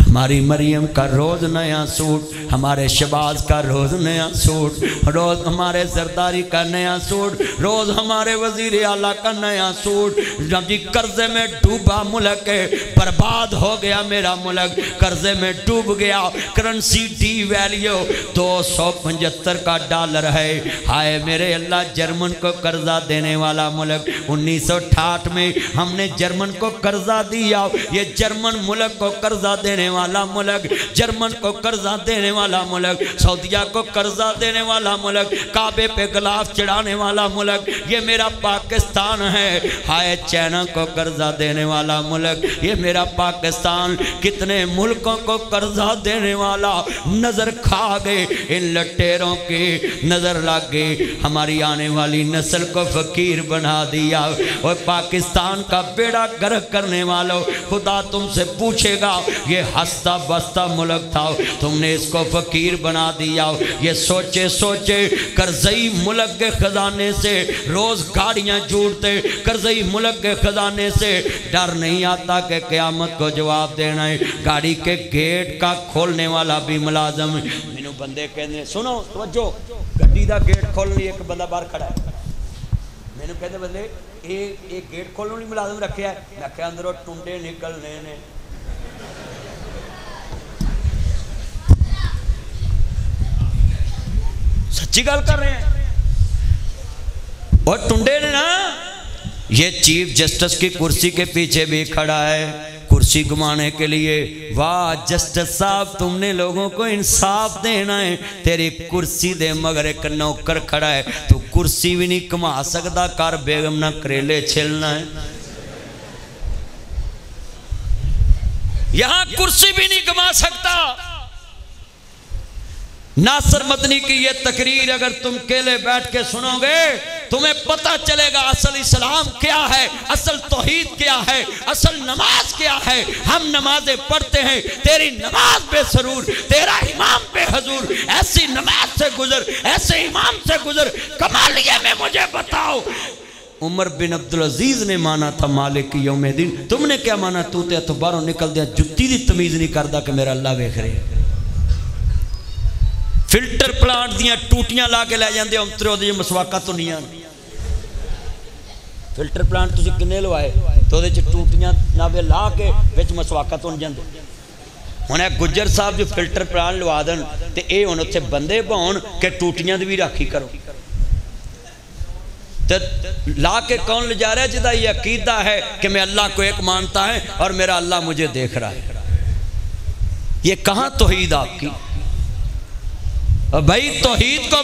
हमारी मरियम का रोज़ नया सूट, हमारे शबाज का रोज़ नया सूट, रोज़ हमारे सरदारी का नया सूट, रोज़ हमारे वजीर आला का नया सूट। जब जी कर्जे में डूबा मुल्क है, बर्बाद हो गया मेरा मुल्क, कर्जे में डूब गया, करेंसी डी वैल्यू 275 का डॉलर है। हाय मेरे अल्लाह, जर्मन को कर्जा देने वाला मुल्क, 1968 में हमने जर्मन को कर्जा दिया। ये जर्मन मुल्क को कर्जा देने वाला मुल्क, जर्मन को कर्जा देने वाला मुल्क, सऊदिया को कर्जा देने वाला मुल्क, काबे पे गिलाफ चढ़ाने वाला मुल्क, ये मेरा पाकिस्तान है। हाय चाइना को कर्जा देने वाला मुल्क, ये मेरा पाकिस्तान। कितने मुल्कों को कर्जा देने वाला, नजर खा गए इन लटेरों की, नजर लग गई, हमारी आने वाली नस्ल को फकीर बना दिया। और पाकिस्तान का बेड़ा गर्क करने वालों, खुदा तुमसे पूछेगा, ये हंसता बसता मुल्क था, तुमने इसको फकीर बना दिया। ये सोचे सोचे कर्जई मुल्क के खजाने से रोज गाड़ियां जुड़ते, कर्जई मुल्क के खजाने से डर नहीं आता कि क़यामत को जवाब देना है। गाड़ी के गेट का खोलने वाला भी मुलाजम। मैनू बंदे कहते, सुनो तवज्जो, गड्डी का गेट खोलने एक बंदा बाहर खड़ा है, मैनू कहते बंदे ये गेट खोलने वाली मुलाजम रखे है, मैं क्या अंदरों टुंडे निकलने ने। सच्ची गल कर रहे हैं। और टुंडे ने ना, ये चीफ जस्टिस की कुर्सी के पीछे भी खड़ा है कुर्सी घुमाने के लिए। वाह जस्टिस साहब, तुमने लोगों को इंसाफ देना है। तेरी कुर्सी दे मगर एक नौकर खड़ा है, तू कुर्सी भी नहीं घुमा सकता, कर बेगम ना करेले छिलना है। यहां कुर्सी भी नहीं घुमा सकता। नासर मदनी की ये तकरीर अगर तुम अकेले बैठ के सुनोगे, तुम्हें पता चलेगा असल इस्लाम क्या है, असल तौहीद क्या है, असल नमाज क्या है। हम नमाजें पढ़ते हैं, तेरी नमाज बेसरूर, तेरा इमाम बेहजूर। ऐसी नमाज से गुजर, ऐसे इमाम से गुजर, कमालिये में मुझे बताओ। उमर बिन अब्दुल अजीज ने माना था मालिक यौमे दिन, तुमने क्या माना? तू तो इत्थों बाहरों निकल दिया, जुत्ती की तमीज नहीं करता कि मेरा अल्लाह वेख रहे। फिल्टर प्लांट दियां टूटियां ला के लै जाते अंतरे, वो मसवाका तो नहीं। फिल्टर प्लांट तुसीं किन्ने लवाए तो टूटियां नावे ला के विच मसवाका तो नहीं जाते। हुण गुज्जर साहब जो फिल्टर प्लांट लवा देन ते ये हुण उत्थे बंदे पाउण कि टूटियां दी भी राखी करो, तो ला के कौन ले जा रहा है? जिदा ये अकीदा है कि मैं अल्लाह को एक मानता है और मेरा अल्लाह मुझे देख रहा है। ये कहाँ तौहीद आपकी? भाई तौहीद को